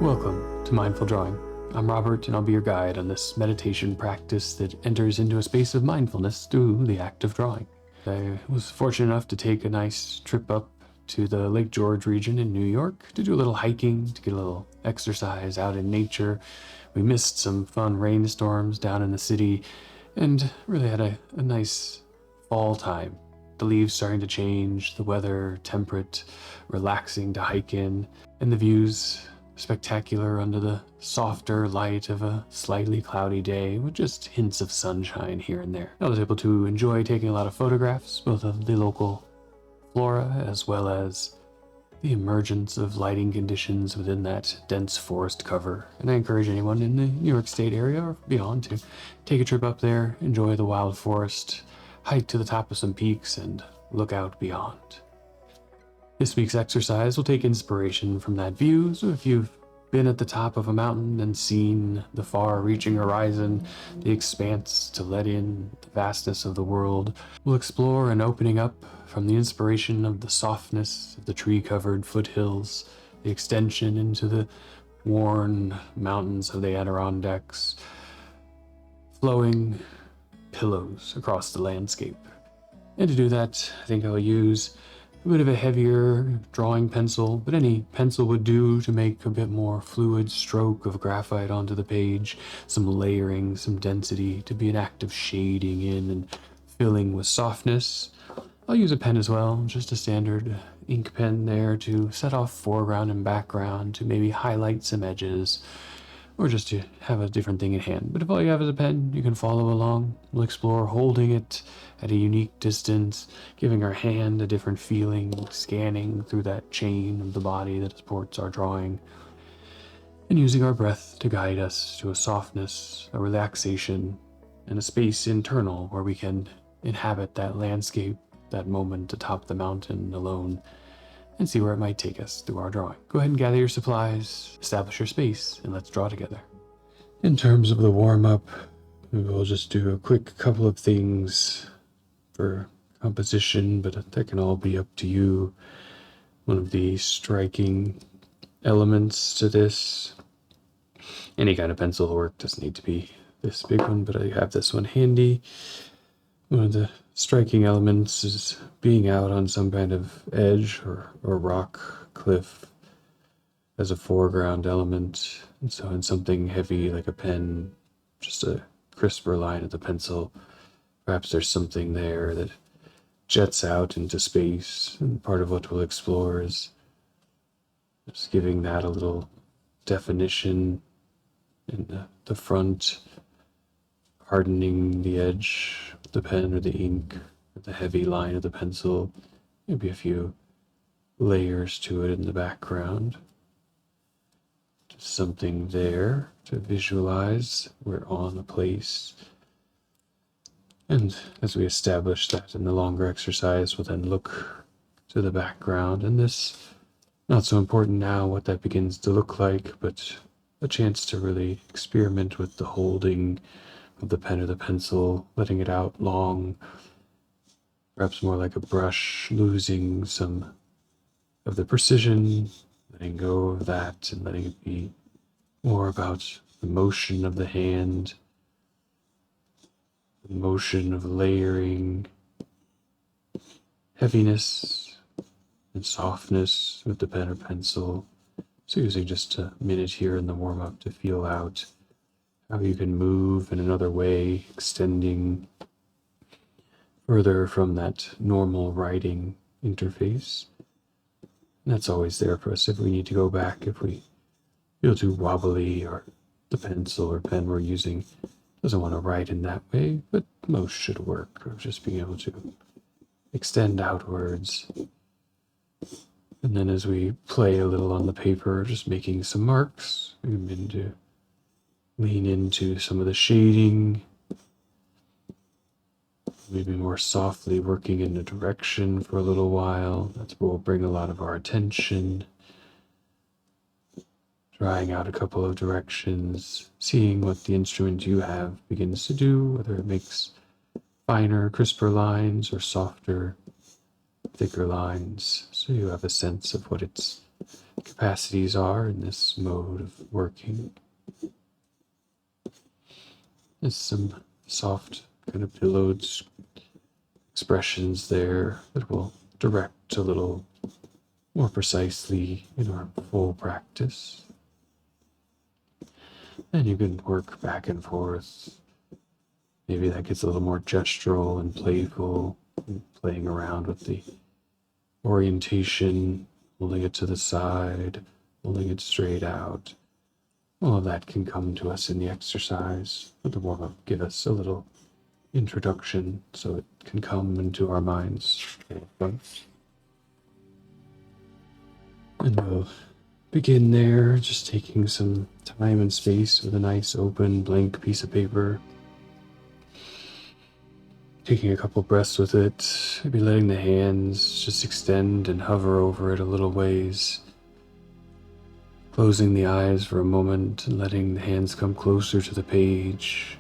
Welcome to Mindful Drawing. I'm Robert, and I'll be your guide on this meditation practice that enters into a space of mindfulness through the act of drawing. I was fortunate enough to take a nice trip up to the Lake George region in New York to do a little hiking, to get a little exercise out in nature. We missed some fun rainstorms down in the city and really had a nice fall time. The leaves starting to change, the weather temperate, relaxing to hike in, and the views spectacular under the softer light of a slightly cloudy day with just hints of sunshine here and there. I was able to enjoy taking a lot of photographs, both of the local flora as well as the emergence of lighting conditions within that dense forest cover. And I encourage anyone in the New York State area or beyond to take a trip up there, enjoy the wild forest, hike to the top of some peaks, and look out beyond. This week's exercise will take inspiration from that view, so if you've been at the top of a mountain and seen the far-reaching horizon, the expanse to let in the vastness of the world, we'll explore an opening up from the inspiration of the softness of the tree-covered foothills, the extension into the worn mountains of the Adirondacks, flowing pillows across the landscape. And to do that, I think I'll use a bit of a heavier drawing pencil, but any pencil would do to make a bit more fluid stroke of graphite onto the page, some layering, some density to be an act of shading in and filling with softness. I'll use a pen as well, just a standard ink pen there to set off foreground and background, to maybe highlight some edges, or just to have a different thing in hand. But if all you have is a pen, you can follow along. We'll explore holding it at a unique distance, giving our hand a different feeling, scanning through that chain of the body that supports our drawing, and using our breath to guide us to a softness, a relaxation, and a space internal where we can inhabit that landscape, that moment atop the mountain alone, and see where it might take us through our drawing. Go ahead and gather your supplies, establish your space, and let's draw together. In terms of the warm-up, we'll just do a quick couple of things for composition, but that can all be up to you. One of the striking elements to this, any kind of pencil will work, doesn't need to be this big one, but I have this one handy. One of the striking elements is being out on some kind of edge or rock cliff as a foreground element. And so in something heavy like a pen, just a crisper line of the pencil, perhaps there's something there that jets out into space. And part of what we'll explore is just giving that a little definition in the front, hardening the edge with the pen or the ink, or the heavy line of the pencil, maybe a few layers to it in the background. Just something there to visualize we're on a place. And as we establish that in the longer exercise, we'll then look to the background, and this, not so important now what that begins to look like, but a chance to really experiment with the holding of the pen or the pencil, letting it out long, perhaps more like a brush, losing some of the precision, letting go of that and letting it be more about the motion of the hand, the motion of layering, heaviness and softness with the pen or pencil. So using just a minute here in the warm-up to feel out how you can move in another way, extending further from that normal writing interface. And that's always there for us if we need to go back, if we feel too wobbly, or the pencil or pen we're using doesn't want to write in that way, but most should work, of just being able to extend outwards. And then as we play a little on the paper, just making some marks, we begin to lean into some of the shading, maybe more softly working in a direction for a little while. That's where we'll bring a lot of our attention. Trying out a couple of directions, seeing what the instrument you have begins to do, whether it makes finer, crisper lines or softer, thicker lines, so you have a sense of what it's capacities are in this mode of working. There's some soft, kind of pillowed expressions there that will direct a little more precisely in our full practice. And you can work back and forth. Maybe that gets a little more gestural and playful, playing around with the orientation, holding it to the side, holding it straight out. All of that can come to us in the exercise, but the warm-up give us a little introduction so it can come into our minds. And we'll begin there, just taking some time and space with a nice open blank piece of paper. Taking a couple breaths with it, maybe letting the hands just extend and hover over it a little ways. Closing the eyes for a moment and letting the hands come closer to the page.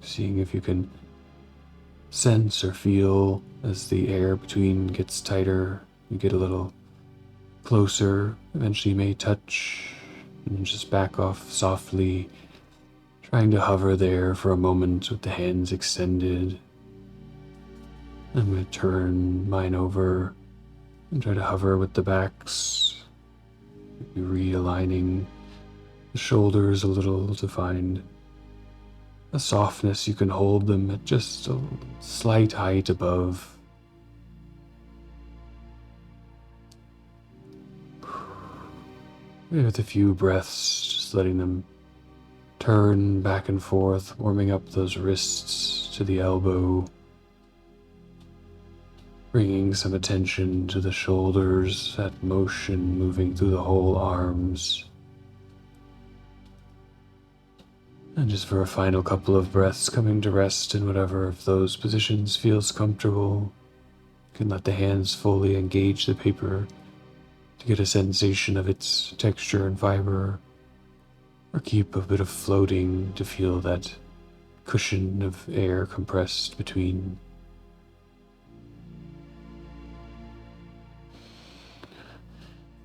Seeing if you can sense or feel as the air between gets tighter, you get a little closer. Eventually you may touch and just back off softly, trying to hover there for a moment with the hands extended. I'm going to turn mine over and try to hover with the backs, maybe realigning the shoulders a little to find a softness. You can hold them at just a slight height above. With a few breaths, just letting them turn back and forth, warming up those wrists to the elbow, bringing some attention to the shoulders, that motion moving through the whole arms. And just for a final couple of breaths, coming to rest in whatever of those positions feels comfortable. You can let the hands fully engage the paper to get a sensation of its texture and fiber, or keep a bit of floating to feel that cushion of air compressed between.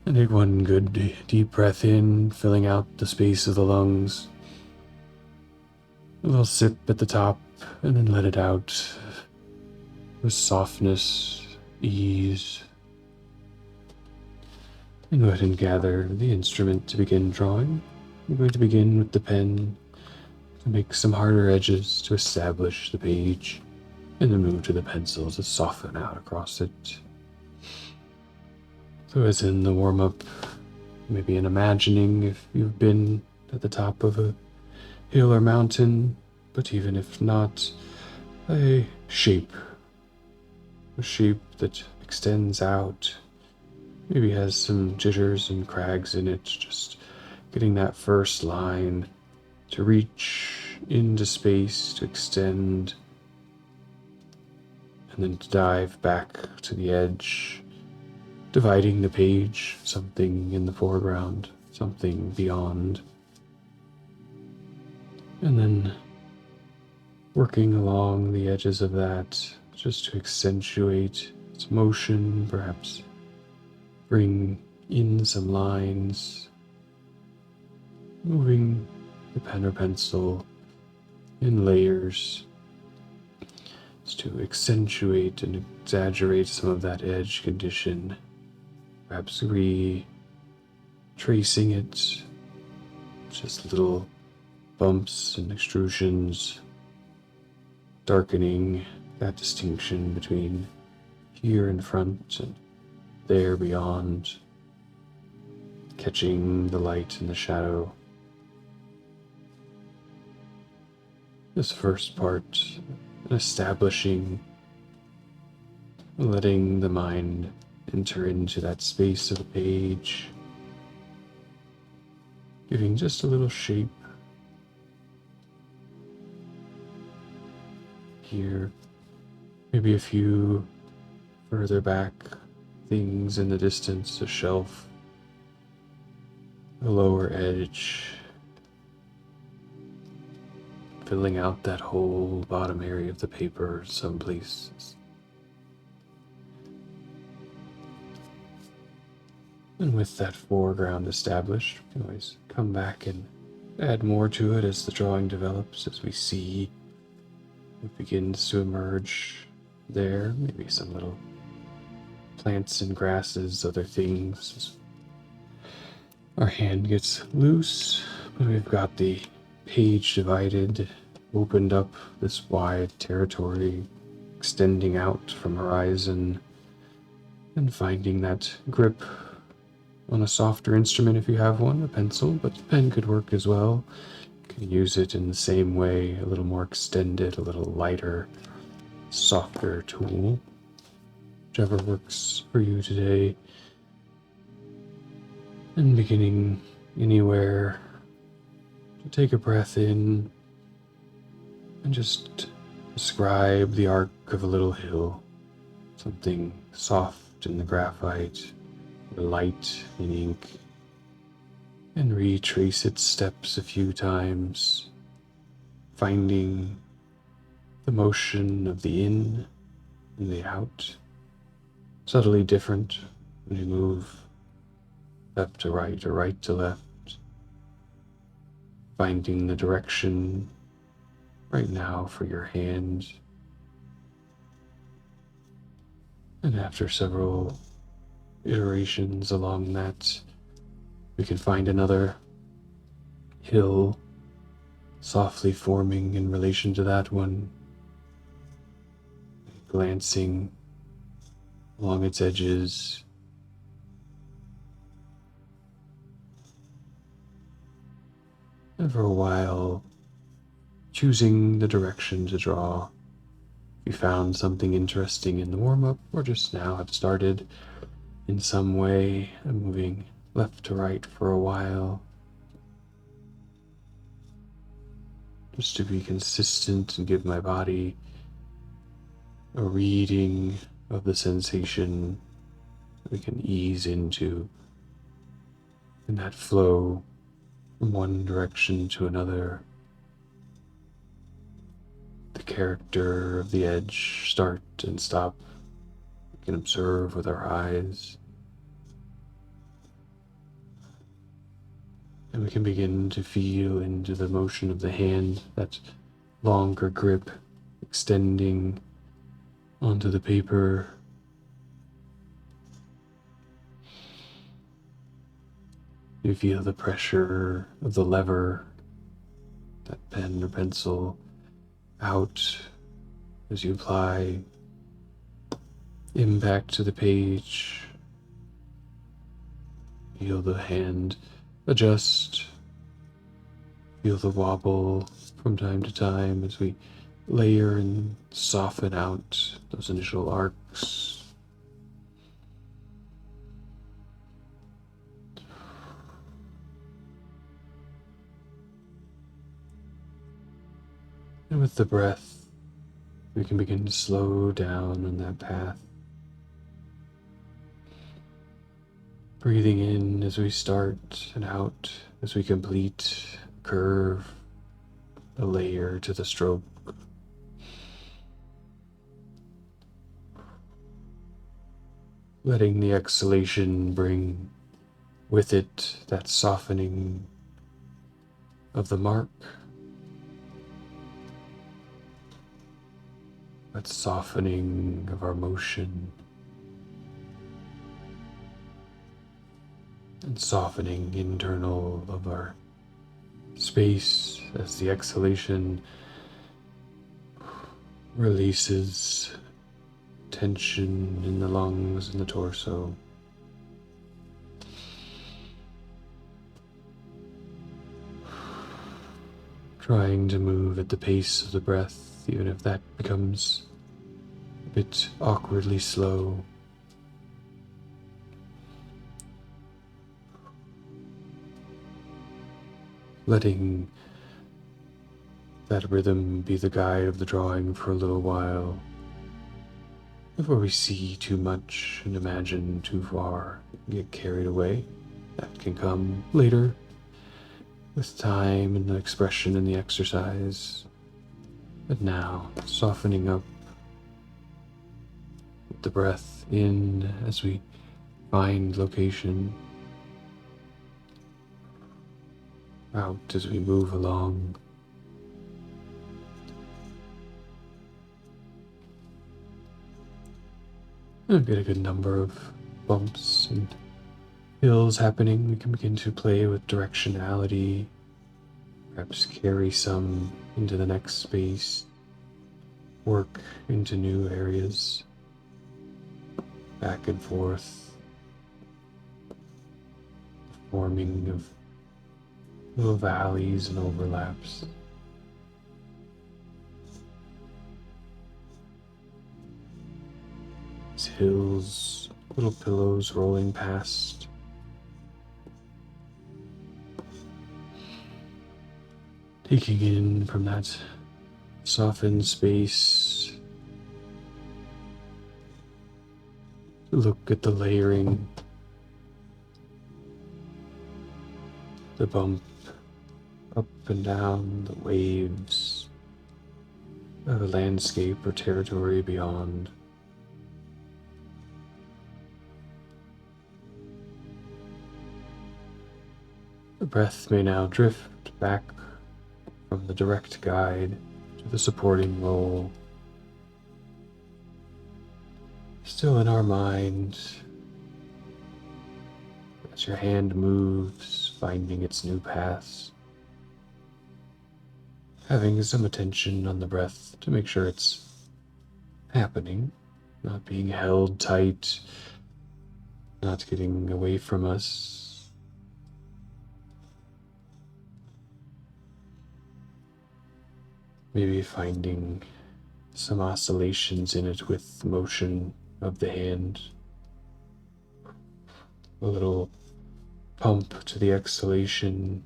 And take one good deep breath in, filling out the space of the lungs. A little sip at the top, and then let it out with softness, ease. And go ahead and gather the instrument to begin drawing. I'm going to begin with the pen to make some harder edges to establish the page, and then move to the pencil to soften out across it. So as in the warm-up, maybe an imagining if you've been at the top of a hill or mountain, but even if not, a shape that extends out, maybe has some jitters and crags in it, just getting that first line to reach into space, to extend, and then to dive back to the edge, dividing the page, something in the foreground, something beyond. And then working along the edges of that, just to accentuate its motion, perhaps bring in some lines, moving the pen or pencil in layers, just to accentuate and exaggerate some of that edge condition, perhaps tracing it, just little bumps and extrusions, darkening that distinction between here in front and there beyond, catching the light and the shadow. This first part, establishing, letting the mind enter into that space of the page, giving just a little shape here, maybe a few further back things in the distance, a shelf, a lower edge, filling out that whole bottom area of the paper some places. And with that foreground established, we can always come back and add more to it as the drawing develops, as we see it begins to emerge there. Maybe some little plants and grasses, other things. Our hand gets loose, but we've got the page divided, opened up this wide territory, extending out from horizon, and finding that grip on a softer instrument if you have one, a pencil, but the pen could work as well. You can use it in the same way, a little more extended, a little lighter, softer tool, whichever works for you today. And beginning anywhere to take a breath in and just describe the arc of a little hill, something soft in the graphite, light in ink, and retrace its steps a few times, finding the motion of the in and the out, subtly different when you move left to right or right to left, finding the direction right now for your hand. And after several iterations along that, we can find another hill softly forming in relation to that one, glancing along its edges, and for a while choosing the direction to draw. If you found something interesting in the warm-up, or just now have started in some way, moving left to right for a while, just to be consistent and give my body a reading of the sensation we can ease into in that flow from one direction to another. The character of the edge start and stop we can observe with our eyes. And we can begin to feel into the motion of the hand, that longer grip extending onto the paper. You feel the pressure of the lever, that pen or pencil, out as you apply impact to the page. Feel the hand adjust. Feel the wobble from time to time as we layer and soften out those initial arcs. And with the breath, we can begin to slow down on that path. Breathing in as we start and out as we complete a curve, a layer to the stroke. Letting the exhalation bring with it that softening of the mark, that softening of our motion, and softening internal of our space as the exhalation releases tension in the lungs and the torso. Trying to move at the pace of the breath, even if that becomes a bit awkwardly slow. Letting that rhythm be the guide of the drawing for a little while, before we see too much and imagine too far and get carried away. That can come later, with time and the expression and the exercise. But now, softening up with the breath in as we find location, out as we move along. And get a good number of bumps and hills happening. We can begin to play with directionality, perhaps carry some into the next space, work into new areas, back and forth, forming of little valleys and overlaps. These hills, little pillows rolling past. Taking in from that softened space. Look at the layering, the bump up and down, the waves, the landscape or territory beyond. The breath may now drift back from the direct guide to the supporting role. Still in our mind, as your hand moves, finding its new paths, having some attention on the breath to make sure it's happening, not being held tight, not getting away from us. Maybe finding some oscillations in it with motion of the hand. A little pump to the exhalation.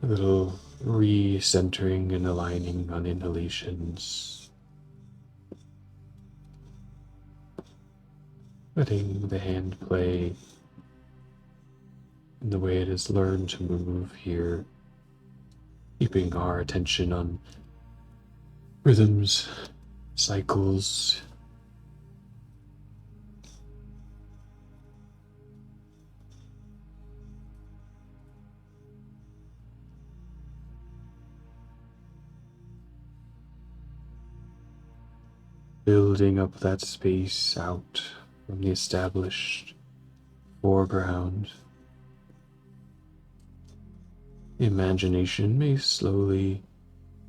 A little re-centering and aligning on inhalations. Letting the hand play in the way it has learned to move here. Keeping our attention on rhythms, cycles, building up that space out from the established foreground. Imagination may slowly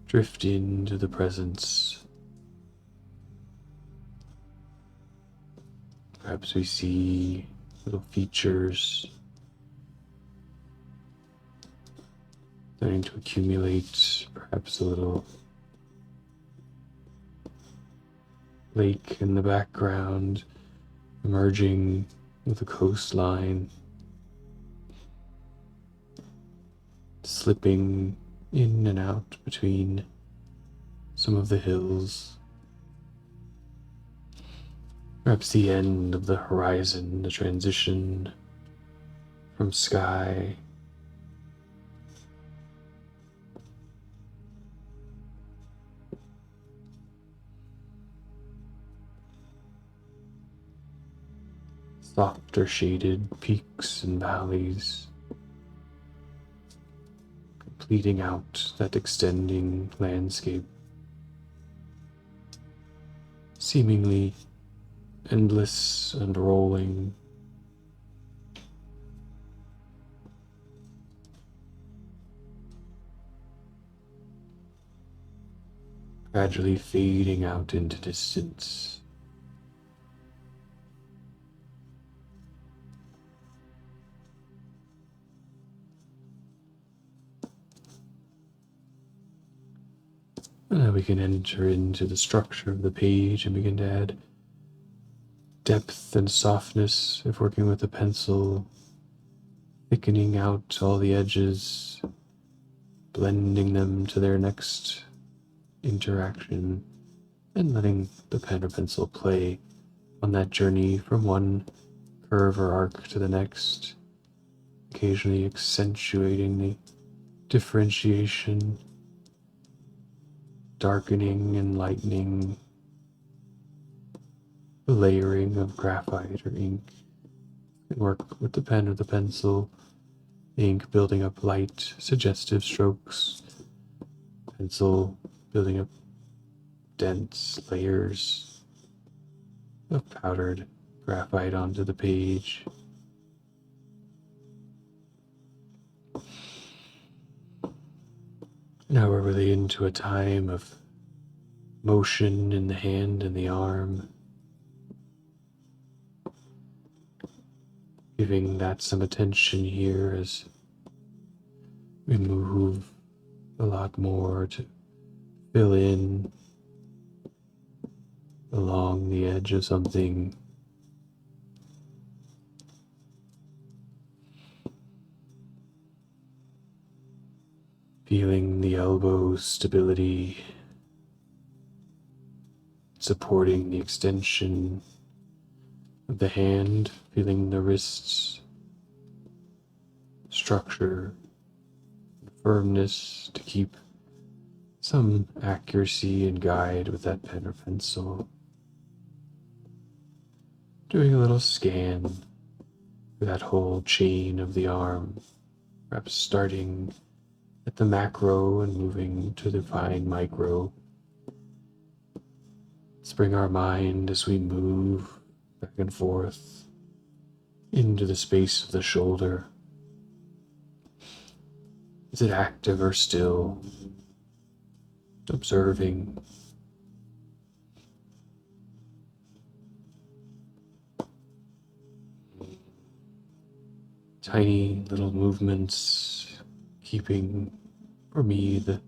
drift into the presence. Perhaps we see little features starting to accumulate, perhaps a little lake in the background, emerging with a coastline, slipping in and out between some of the hills. Perhaps the end of the horizon, the transition from sky softer shaded peaks and valleys, completing out that extending landscape, seemingly endless and rolling. Gradually fading out into distance. And now we can enter into the structure of the page and begin to add depth and softness if working with a pencil, thickening out all the edges, blending them to their next interaction, and letting the pen or pencil play on that journey from one curve or arc to the next, occasionally accentuating the differentiation, darkening and lightening, the layering of graphite or ink, and work with the pen or the pencil, ink building up light, suggestive strokes, pencil building up dense layers of powdered graphite onto the page. Now we're really into a time of motion in the hand and the arm, giving that some attention here as we move a lot more to fill in along the edge of something. Feeling the elbow stability, supporting the extension of the hand, feeling the wrists structure, the firmness to keep some accuracy and guide with that pen or pencil. Doing a little scan for that whole chain of the arm, perhaps starting at the macro and moving to the fine micro. Let's bring our mind as we move back and forth into the space of the shoulder. Is it active or still? Observing. Tiny little movements, keeping, for me, the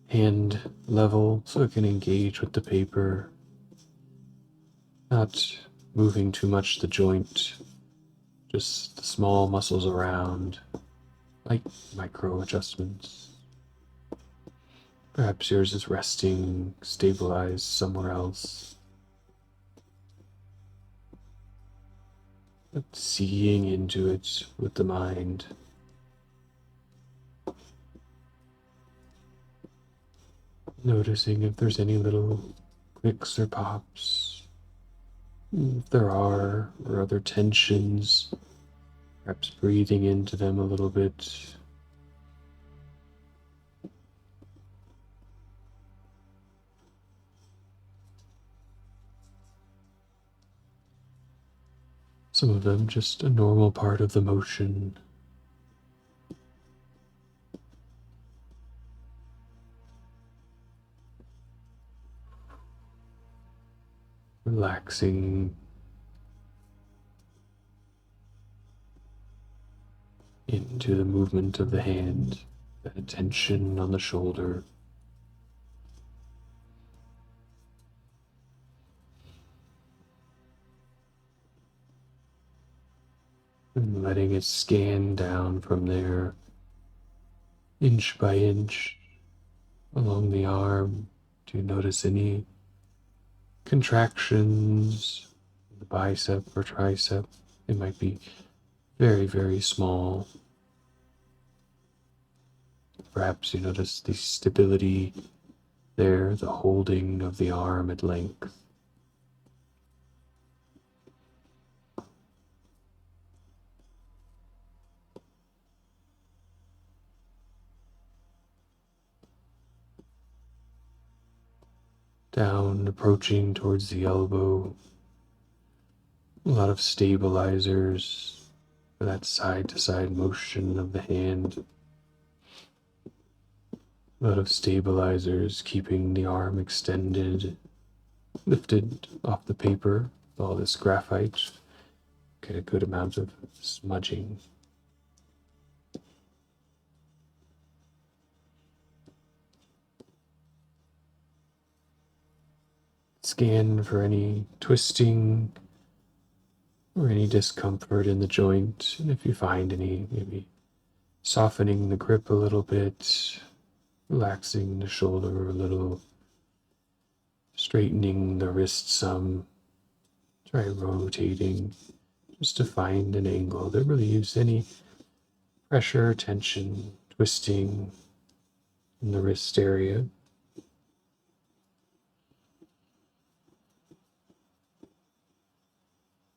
hand level so it can engage with the paper, not moving too much the joint, just the small muscles around, like micro adjustments. Perhaps yours is resting, stabilized somewhere else. But seeing into it with the mind. Noticing if there's any little clicks or pops, if there are, or other tensions, perhaps breathing into them a little bit. Some of them just a normal part of the motion. Relaxing into the movement of the hand, that tension on the shoulder. And letting it scan down from there, inch by inch, along the arm. Do you notice any contractions in the bicep or tricep? It might be very, very small. Perhaps you notice the stability there, the holding of the arm at length. Down, approaching towards the elbow. A lot of stabilizers for that side-to-side motion of the hand. A lot of stabilizers keeping the arm extended, lifted off the paper with all this graphite. Get a good amount of smudging. Scan for any twisting or any discomfort in the joint, and if you find any, maybe softening the grip a little bit, relaxing the shoulder a little, straightening the wrist some, try rotating just to find an angle that relieves any pressure, tension, twisting in the wrist area.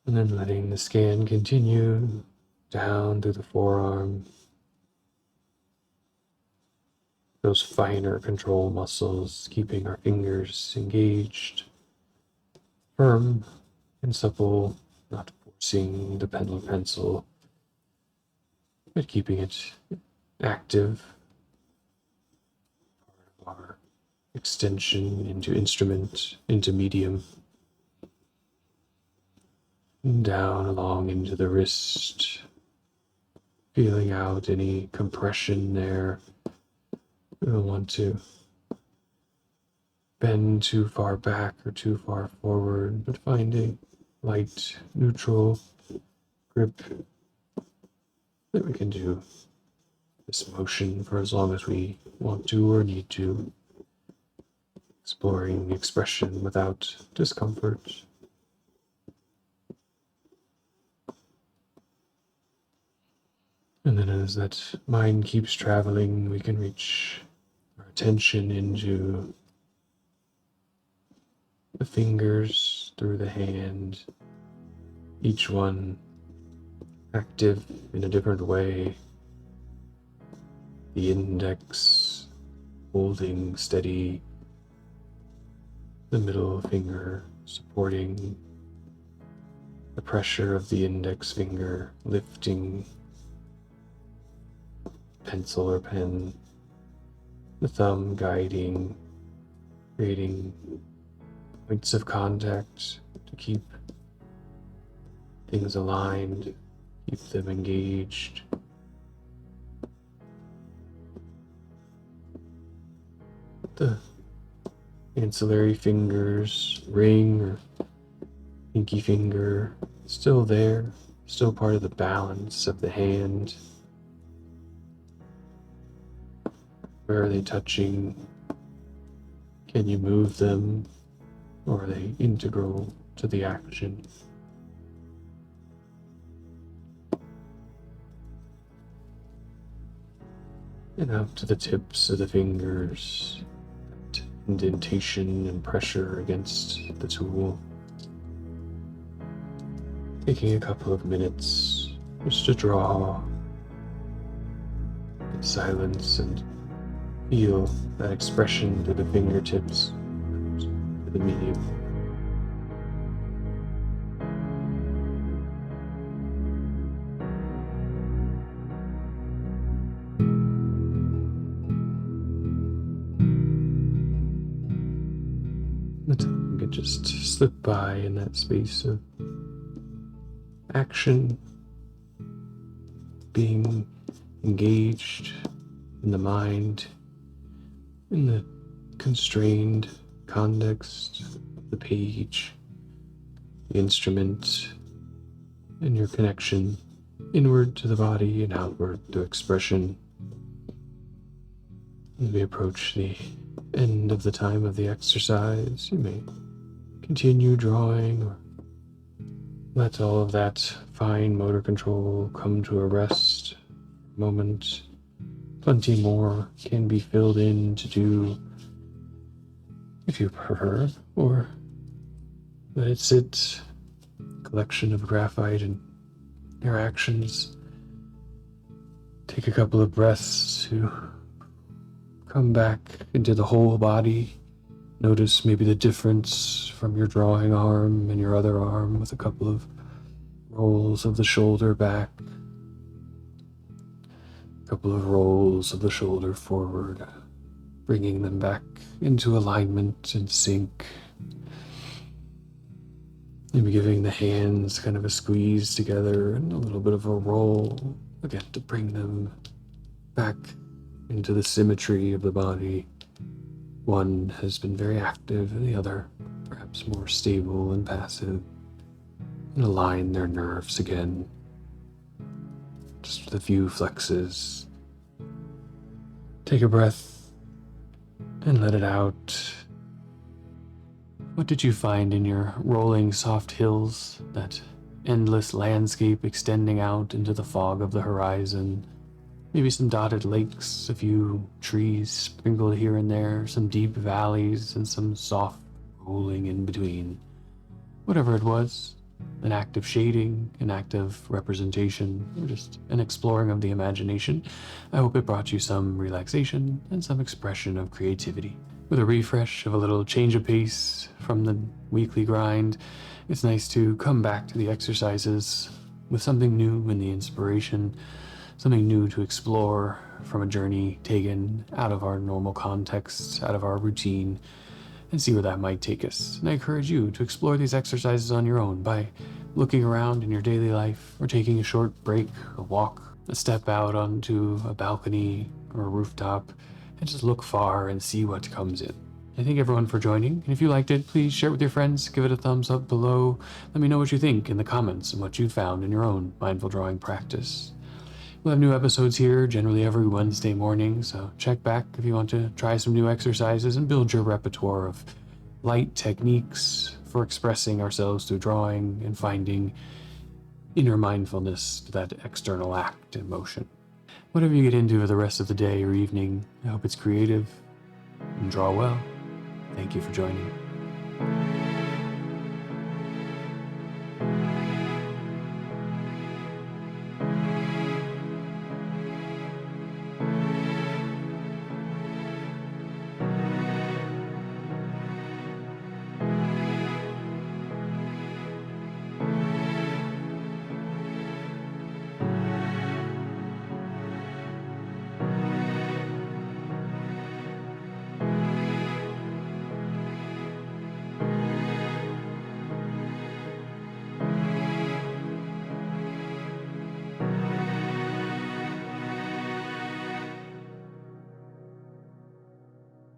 And then letting the scan continue down through the forearm, those finer control muscles, keeping our fingers engaged, firm and supple, not forcing the pen or pencil, but keeping it active, part of our extension into instrument, into medium, and down along into the wrist, feeling out any compression there. We don't want to bend too far back or too far forward, but find a light, neutral grip that we can do this motion for as long as we want to or need to, exploring the expression without discomfort. And then as that mind keeps traveling, we can reach our attention into the fingers through the hand, each one active in a different way. The index holding steady, the middle finger supporting the pressure of the index finger, lifting pencil or pen, the thumb guiding, creating points of contact to keep things aligned, keep them engaged. The ancillary fingers, ring or pinky finger, still there, still part of the balance of the hand. Where are they touching? Can you move them? Or are they integral to the action? And out to the tips of the fingers, that indentation and pressure against the tool. Taking a couple of minutes just to draw in silence and feel that expression to the fingertips, to the medium. The time can just slip by in that space of action, being engaged in the mind, in the constrained context of the page, the instrument, and your connection inward to the body and outward to expression. As we approach the end of the time of the exercise, you may continue drawing or let all of that fine motor control come to a rest for a moment. Plenty more can be filled in to do if you prefer, or let it sit, collection of graphite and interactions. Take a couple of breaths to come back into the whole body. Notice maybe the difference from your drawing arm and your other arm with a couple of rolls of the shoulder back, a couple of rolls of the shoulder forward, bringing them back into alignment and sync. Maybe giving the hands kind of a squeeze together and a little bit of a roll, again, to bring them back into the symmetry of the body. One has been very active and the other perhaps more stable and passive. And align their nerves again, just with a few flexes. Take a breath and let it out. What did you find in your rolling soft hills, that endless landscape extending out into the fog of the horizon? Maybe some dotted lakes, a few trees sprinkled here and there, some deep valleys, and some soft rolling in between. Whatever it was, an act of shading, an act of representation, or just an exploring of the imagination, I hope it brought you some relaxation and some expression of creativity. With a refresh of a little change of pace from the weekly grind, it's nice to come back to the exercises with something new in the inspiration, something new to explore from a journey taken out of our normal context, out of our routine, and see where that might take us. And I encourage you to explore these exercises on your own by looking around in your daily life or taking a short break, a walk, a step out onto a balcony or a rooftop, and just look far and see what comes in. I thank everyone for joining, and if you liked it, please share it with your friends, give it a thumbs up below, let me know what you think in the comments and what you found in your own mindful drawing practice. We'll have new episodes here generally every Wednesday morning, so check back if you want to try some new exercises and build your repertoire of light techniques for expressing ourselves through drawing and finding inner mindfulness to that external act and motion. Whatever you get into for the rest of the day or evening, I hope it's creative and draw well. Thank you for joining.